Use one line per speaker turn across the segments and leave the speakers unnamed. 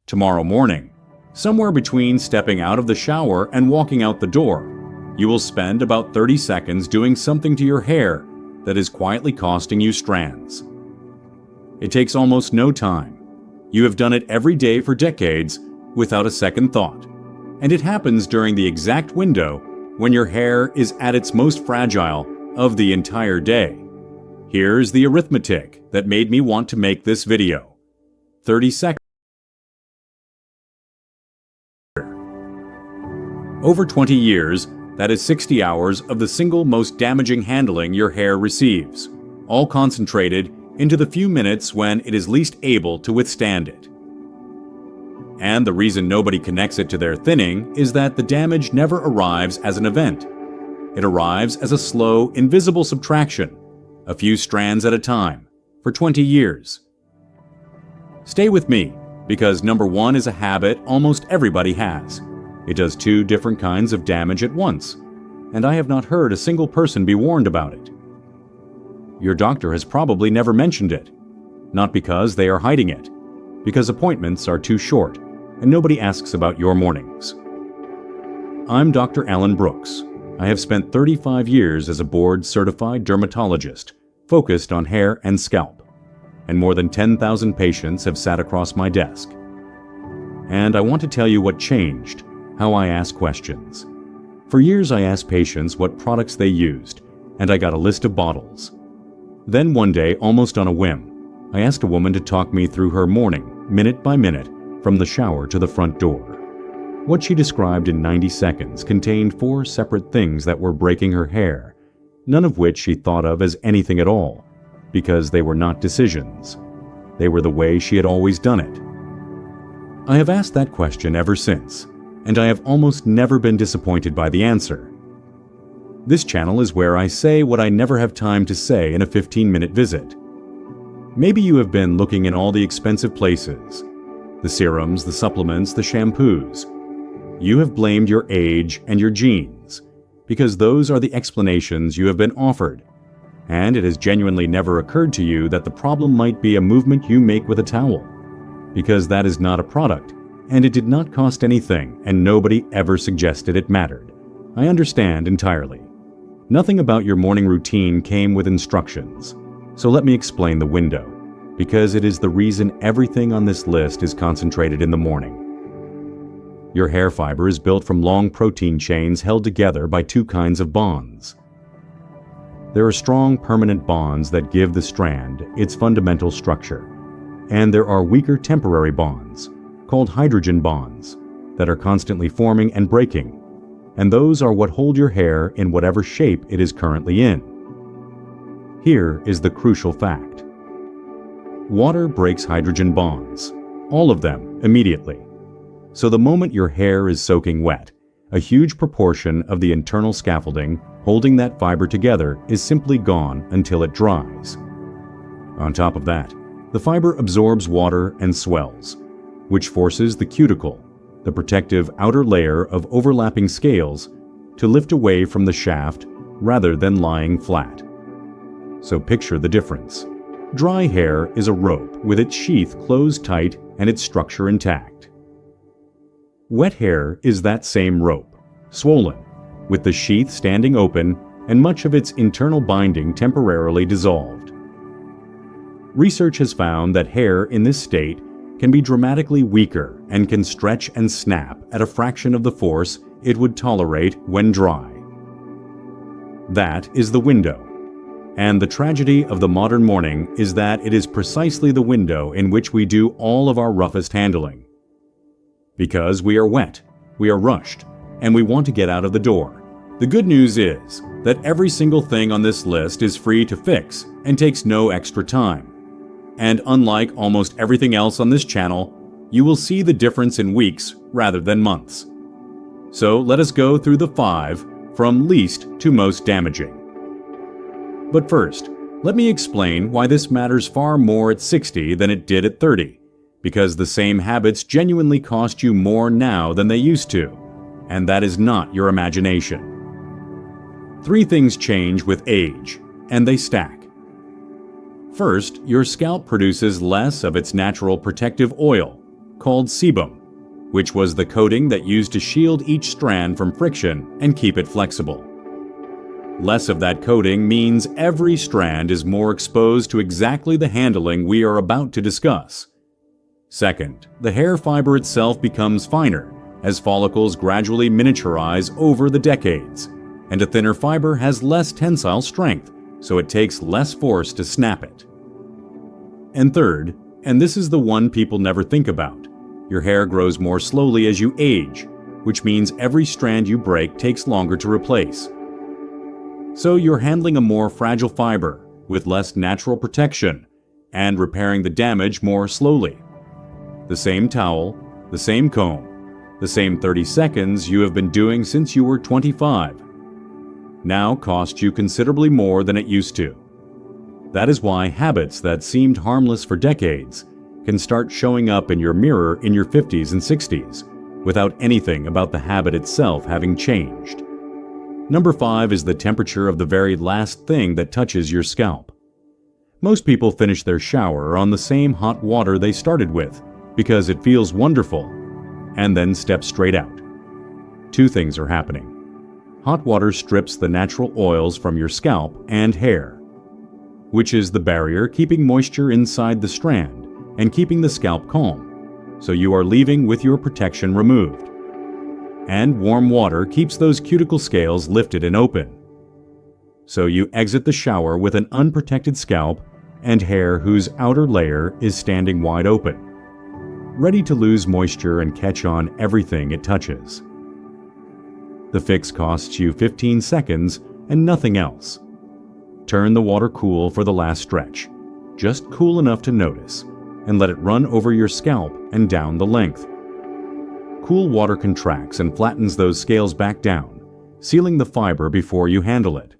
Tomorrow morning, somewhere between stepping out of the shower and walking out the door, you will spend about 30 seconds doing something to your hair that is quietly costing you strands. It takes almost no time. You have done it every day for decades without a second thought, and it happens during the exact window when your hair is at its most fragile of the entire day. Here's the arithmetic that made me want to make this video. 30 seconds. Over 20 years, that is 60 hours of the single most damaging handling your hair receives, all concentrated into the few minutes when it is least able to withstand it. And the reason nobody connects it to their thinning is that the damage never arrives as an event. It arrives as a slow, invisible subtraction, a few strands at a time, for 20 years. Stay with me, because number one is a habit almost everybody has. It does two different kinds of damage at once, and I have not heard a single person be warned about it. Your doctor has probably never mentioned it, not because they are hiding it, because appointments are too short, and nobody asks about your mornings. I'm Dr. Alan Brooks. I have spent 35 years as a board-certified dermatologist, focused on hair and scalp, and more than 10,000 patients have sat across my desk. And I want to tell you what changed, how I ask questions. For years I asked patients what products they used, and I got a list of bottles. Then one day, almost on a whim, I asked a woman to talk me through her morning, minute by minute, from the shower to the front door. What she described in 90 seconds contained 4 separate things that were breaking her hair, none of which she thought of as anything at all, because they were not decisions. They were the way she had always done it. I have asked that question ever since, and I have almost never been disappointed by the answer. This channel is where I say what I never have time to say in a 15-minute visit. Maybe you have been looking in all the expensive places, the serums, the supplements, the shampoos. You have blamed your age and your genes, because those are the explanations you have been offered, and it has genuinely never occurred to you that the problem might be a movement you make with a towel, because that is not a product, and it did not cost anything, and nobody ever suggested it mattered. I understand entirely. Nothing about your morning routine came with instructions, so let me explain the window, because it is the reason everything on this list is concentrated in the morning. Your hair fiber is built from long protein chains held together by 2 kinds of bonds. There are strong permanent bonds that give the strand its fundamental structure, and there are weaker temporary bonds, called hydrogen bonds, that are constantly forming and breaking, and those are what hold your hair in whatever shape it is currently in. Here is the crucial fact. Water breaks hydrogen bonds, all of them, immediately. So the moment your hair is soaking wet, a huge proportion of the internal scaffolding holding that fiber together is simply gone until it dries. On top of that, the fiber absorbs water and swells, which forces the cuticle, the protective outer layer of overlapping scales, to lift away from the shaft rather than lying flat. So picture the difference. Dry hair is a rope with its sheath closed tight and its structure intact. Wet hair is that same rope, swollen, with the sheath standing open and much of its internal binding temporarily dissolved. Research has found that hair in this state can be dramatically weaker and can stretch and snap at a fraction of the force it would tolerate when dry. That is the window. And the tragedy of the modern morning is that it is precisely the window in which we do all of our roughest handling. Because we are wet, we are rushed, and we want to get out of the door. The good news is that every single thing on this list is free to fix and takes no extra time. And unlike almost everything else on this channel, you will see the difference in weeks rather than months. So let us go through the 5 from least to most damaging. But first, let me explain why this matters far more at 60 than it did at 30, because the same habits genuinely cost you more now than they used to, and that is not your imagination. 3 things change with age, and they stack. First, your scalp produces less of its natural protective oil, called sebum, which was the coating that used to shield each strand from friction and keep it flexible. Less of that coating means every strand is more exposed to exactly the handling we are about to discuss. Second, the hair fiber itself becomes finer as follicles gradually miniaturize over the decades, and a thinner fiber has less tensile strength, so it takes less force to snap it. And third, and this is the one people never think about, your hair grows more slowly as you age, which means every strand you break takes longer to replace. So you're handling a more fragile fiber with less natural protection and repairing the damage more slowly. The same towel, the same comb, the same 30 seconds you have been doing since you were 25 now cost you considerably more than it used to. That is why habits that seemed harmless for decades can start showing up in your mirror in your 50s and 60s without anything about the habit itself having changed. Number 5 is the temperature of the very last thing that touches your scalp. Most people finish their shower on the same hot water they started with because it feels wonderful, and then step straight out. Two things are happening. Hot water strips the natural oils from your scalp and hair, which is the barrier keeping moisture inside the strand and keeping the scalp calm, so you are leaving with your protection removed. And warm water keeps those cuticle scales lifted and open. So you exit the shower with an unprotected scalp and hair whose outer layer is standing wide open, ready to lose moisture and catch on everything it touches. The fix costs you 15 seconds and nothing else. Turn the water cool for the last stretch, just cool enough to notice, and let it run over your scalp and down the length. Cool water contracts and flattens those scales back down, sealing the fiber before you handle it.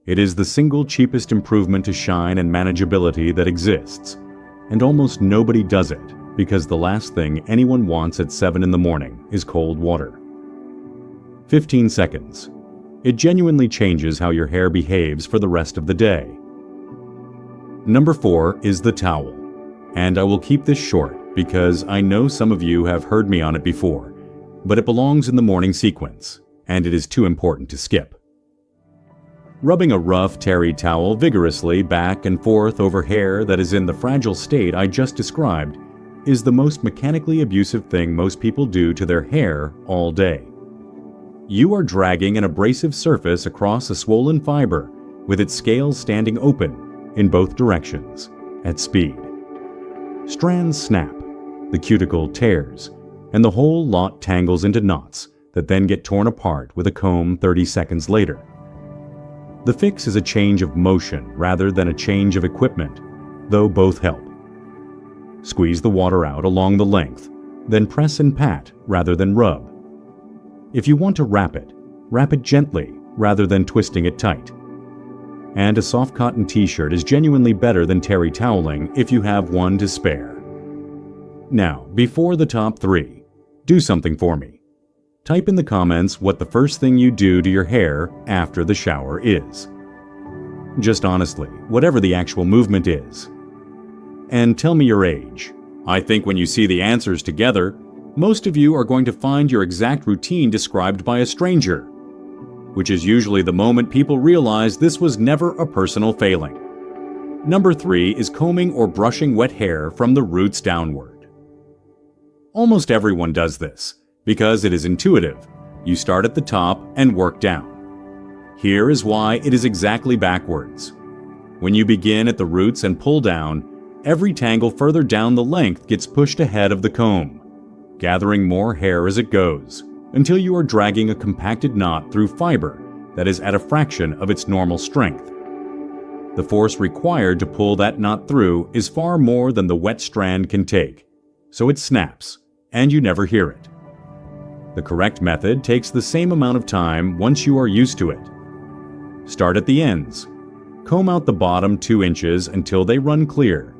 It is the single cheapest improvement to shine and manageability that exists, and almost nobody does it because the last thing anyone wants at 7 in the morning is cold water. 15 seconds. It genuinely changes how your hair behaves for the rest of the day. Number 4 is the towel, and I will keep this short because I know some of you have heard me on it before, but it belongs in the morning sequence, and it is too important to skip. Rubbing a rough, terry towel vigorously back and forth over hair that is in the fragile state I just described is the most mechanically abusive thing most people do to their hair all day. You are dragging an abrasive surface across a swollen fiber with its scales standing open in both directions at speed. Strands snap, the cuticle tears, and the whole lot tangles into knots that then get torn apart with a comb 30 seconds later. The fix is a change of motion rather than a change of equipment, though both help. Squeeze the water out along the length, then press and pat rather than rub. If you want to wrap it gently rather than twisting it tight. And a soft cotton t-shirt is genuinely better than terry toweling if you have one to spare. Now, before the top 3, do something for me. Type in the comments what the first thing you do to your hair after the shower is. Just honestly, whatever the actual movement is. And tell me your age. I think when you see the answers together, most of you are going to find your exact routine described by a stranger, which is usually the moment people realize this was never a personal failing. Number 3 is combing or brushing wet hair from the roots downward. Almost everyone does this, because it is intuitive. You start at the top and work down. Here is why it is exactly backwards. When you begin at the roots and pull down, every tangle further down the length gets pushed ahead of the comb, gathering more hair as it goes, until you are dragging a compacted knot through fiber that is at a fraction of its normal strength. The force required to pull that knot through is far more than the wet strand can take, so it snaps, and you never hear it. The correct method takes the same amount of time once you are used to it. Start at the ends. Comb out the bottom 2 inches until they run clear.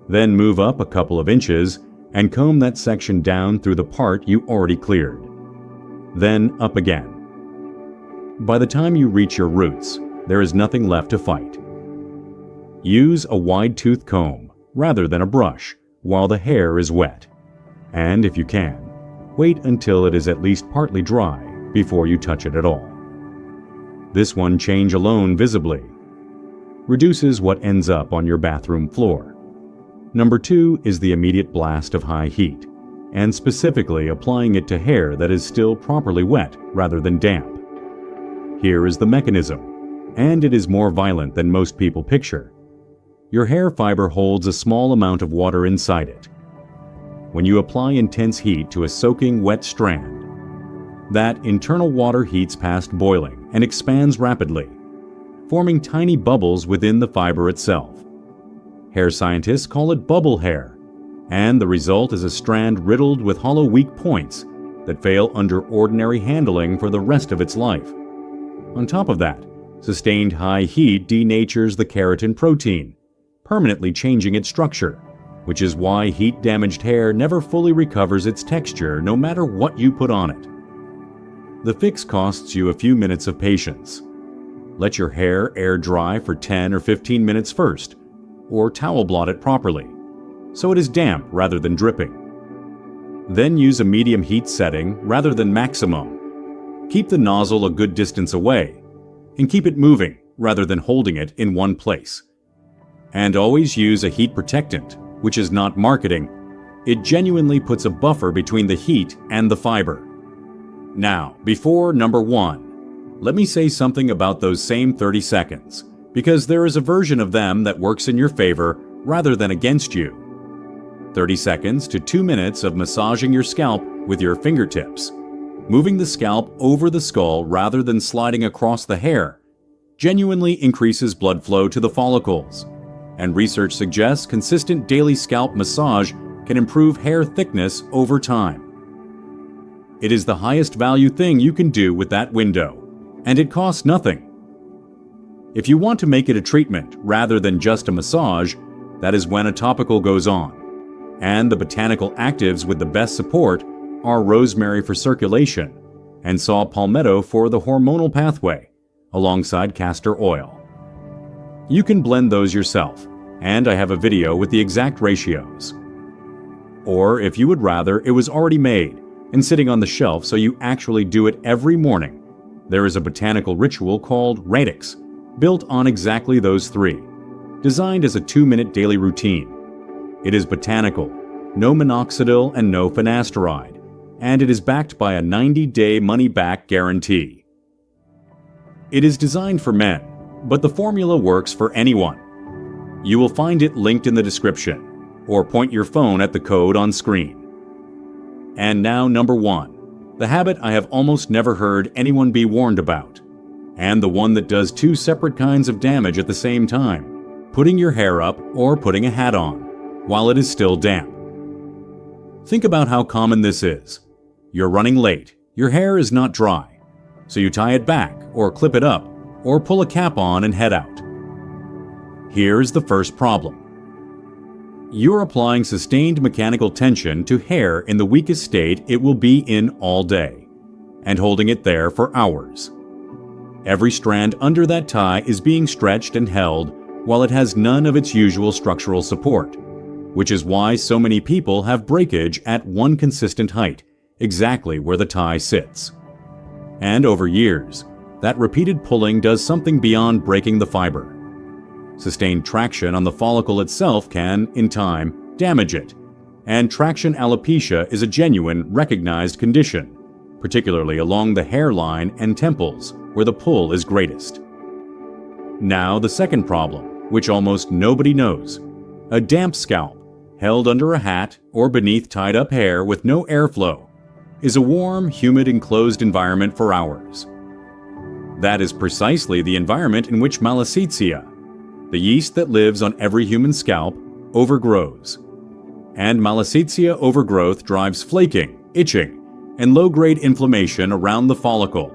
Then move up a couple of inches and comb that section down through the part you already cleared. Then up again. By the time you reach your roots, there is nothing left to fight. Use a wide-tooth comb rather than a brush while the hair is wet. And if you can, wait until it is at least partly dry before you touch it at all. This one change alone visibly reduces what ends up on your bathroom floor. Number 2 is the immediate blast of high heat, and specifically applying it to hair that is still properly wet rather than damp. Here is the mechanism, and it is more violent than most people picture. Your hair fiber holds a small amount of water inside it. When you apply intense heat to a soaking wet strand, that internal water heats past boiling and expands rapidly, forming tiny bubbles within the fiber itself. Hair scientists call it bubble hair, and the result is a strand riddled with hollow weak points that fail under ordinary handling for the rest of its life. On top of that, sustained high heat denatures the keratin protein, permanently changing its structure, which is why heat-damaged hair never fully recovers its texture no matter what you put on it. The fix costs you a few minutes of patience. Let your hair air dry for 10 or 15 minutes first, or towel blot it properly, so it is damp rather than dripping. Then use a medium heat setting rather than maximum. Keep the nozzle a good distance away, and keep it moving rather than holding it in one place. And always use a heat protectant, which is not marketing. It genuinely puts a buffer between the heat and the fiber. Now, before number 1, let me say something about those same 30 seconds, because there is a version of them that works in your favor rather than against you. 30 seconds to 2 minutes of massaging your scalp with your fingertips, moving the scalp over the skull rather than sliding across the hair, genuinely increases blood flow to the follicles. And research suggests consistent daily scalp massage can improve hair thickness over time. It is the highest value thing you can do with that window, and it costs nothing. If you want to make it a treatment rather than just a massage, that is when a topical goes on. And the botanical actives with the best support are rosemary for circulation and saw palmetto for the hormonal pathway, alongside castor oil. You can blend those yourself, and I have a video with the exact ratios. Or if you would rather, it was already made and sitting on the shelf so you actually do it every morning. There is a botanical ritual called radix, built on exactly those 3, designed as a 2-minute daily routine. It is botanical, no minoxidil and no finasteride, and it is backed by a 90-day money-back guarantee. It is designed for men, but the formula works for anyone. You will find it linked in the description, or point your phone at the code on screen. And now number 1, the habit I have almost never heard anyone be warned about, and the one that does 2 separate kinds of damage at the same time: putting your hair up or putting a hat on while it is still damp. Think about how common this is. You're running late, your hair is not dry, so you tie it back or clip it up or pull a cap on and head out. Here's the first problem. You're applying sustained mechanical tension to hair in the weakest state it will be in all day, and holding it there for hours. Every strand under that tie is being stretched and held while it has none of its usual structural support, which is why so many people have breakage at one consistent height, exactly where the tie sits. And over years, that repeated pulling does something beyond breaking the fiber. Sustained traction on the follicle itself can, in time, damage it, and traction alopecia is a genuine, recognized condition, particularly along the hairline and temples, where the pull is greatest. Now the second problem, which almost nobody knows: a damp scalp, held under a hat or beneath tied-up hair with no airflow, is a warm, humid, enclosed environment for hours. That is precisely the environment in which Malassezia, the yeast that lives on every human scalp, overgrows. And Malassezia overgrowth drives flaking, itching, and low-grade inflammation around the follicle,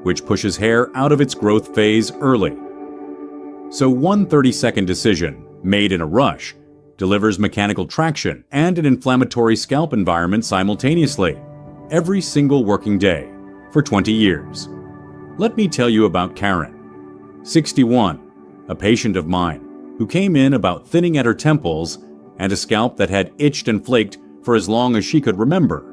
which pushes hair out of its growth phase early. So one 30-second decision, made in a rush, delivers mechanical traction and an inflammatory scalp environment simultaneously, every single working day, for 20 years. Let me tell you about Karen, 61, a patient of mine, who came in about thinning at her temples and a scalp that had itched and flaked for as long as she could remember.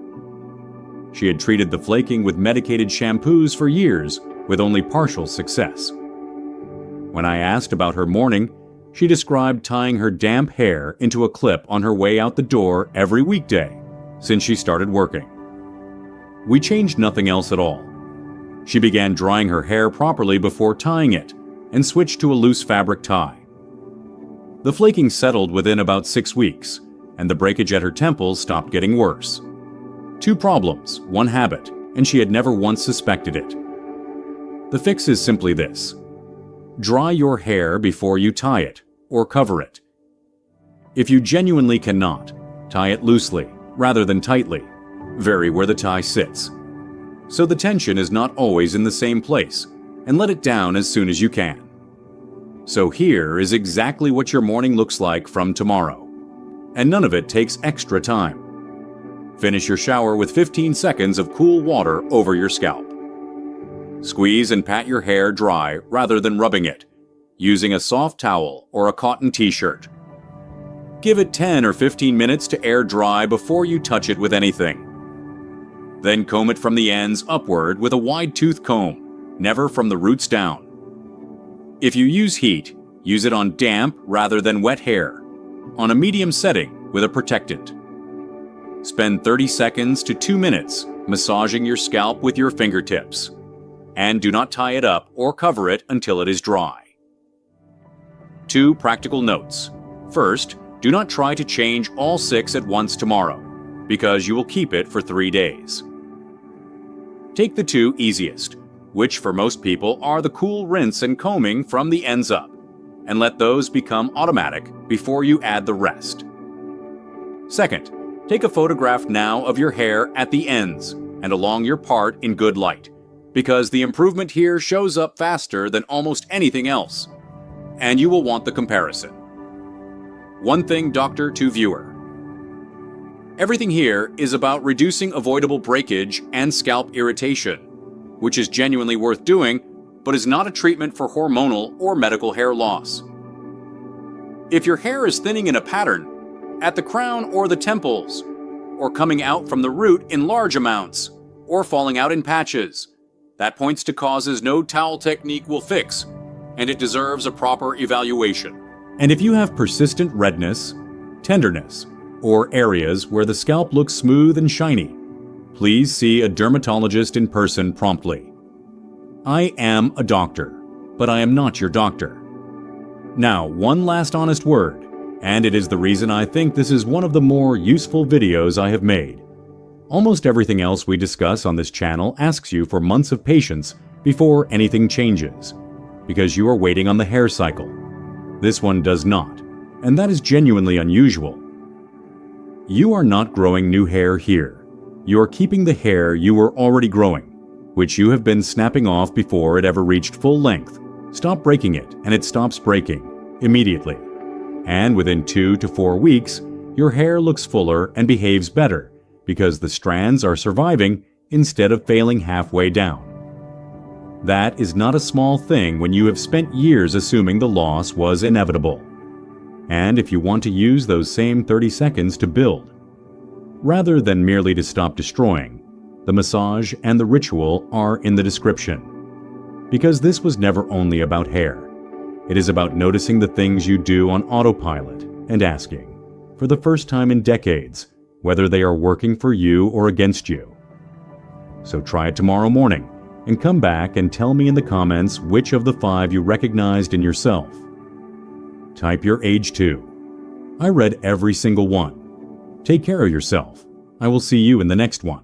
She had treated the flaking with medicated shampoos for years, with only partial success. When I asked about her morning, she described tying her damp hair into a clip on her way out the door every weekday since she started working. We changed nothing else at all. She began drying her hair properly before tying it and switched to a loose fabric tie. The flaking settled within about 6 weeks, and the breakage at her temples stopped getting worse. 2 problems, 1 habit, and she had never once suspected it. The fix is simply this: dry your hair before you tie it or cover it. If you genuinely cannot, tie it loosely rather than tightly. Vary where the tie sits, so the tension is not always in the same place, and let it down as soon as you can. So here is exactly what your morning looks like from tomorrow, and none of it takes extra time. Finish your shower with 15 seconds of cool water over your scalp. Squeeze and pat your hair dry rather than rubbing it, using a soft towel or a cotton t-shirt. Give it 10 or 15 minutes to air dry before you touch it with anything. Then comb it from the ends upward with a wide-tooth comb, never from the roots down. If you use heat, use it on damp rather than wet hair, on a medium setting with a protectant. Spend 30 seconds to 2 minutes massaging your scalp with your fingertips, and do not tie it up or cover it until it is dry. 2 practical notes. First, do not try to change all 6 at once tomorrow, because you will keep it for 3 days. Take the 2 easiest, which for most people are the cool rinse and combing from the ends up, and let those become automatic before you add the rest. Second, take a photograph now of your hair at the ends and along your part in good light, because the improvement here shows up faster than almost anything else, and you will want the comparison. One thing, doctor to viewer. Everything here is about reducing avoidable breakage and scalp irritation, which is genuinely worth doing, but is not a treatment for hormonal or medical hair loss. If your hair is thinning in a pattern, at the crown or the temples, or coming out from the root in large amounts, or falling out in patches, that points to causes no towel technique will fix, and it deserves a proper evaluation. And if you have persistent redness, tenderness, or areas where the scalp looks smooth and shiny, please see a dermatologist in person promptly. I am a doctor, but I am not your doctor. Now, one last honest word, and it is the reason I think this is one of the more useful videos I have made. Almost everything else we discuss on this channel asks you for months of patience before anything changes, because you are waiting on the hair cycle. This one does not, and that is genuinely unusual. You are not growing new hair here. You are keeping the hair you were already growing, which you have been snapping off before it ever reached full length. Stop breaking it, and it stops breaking immediately. And within 2 to 4 weeks, your hair looks fuller and behaves better because the strands are surviving instead of failing halfway down. That is not a small thing when you have spent years assuming the loss was inevitable. And if you want to use those same 30 seconds to build, rather than merely to stop destroying, the massage and the ritual are in the description. Because this was never only about hair. It is about noticing the things you do on autopilot and asking, for the first time in decades, whether they are working for you or against you. So try it tomorrow morning and come back and tell me in the comments which of the 5 you recognized in yourself. Type your age too. I read every single one. Take care of yourself. I will see you in the next one.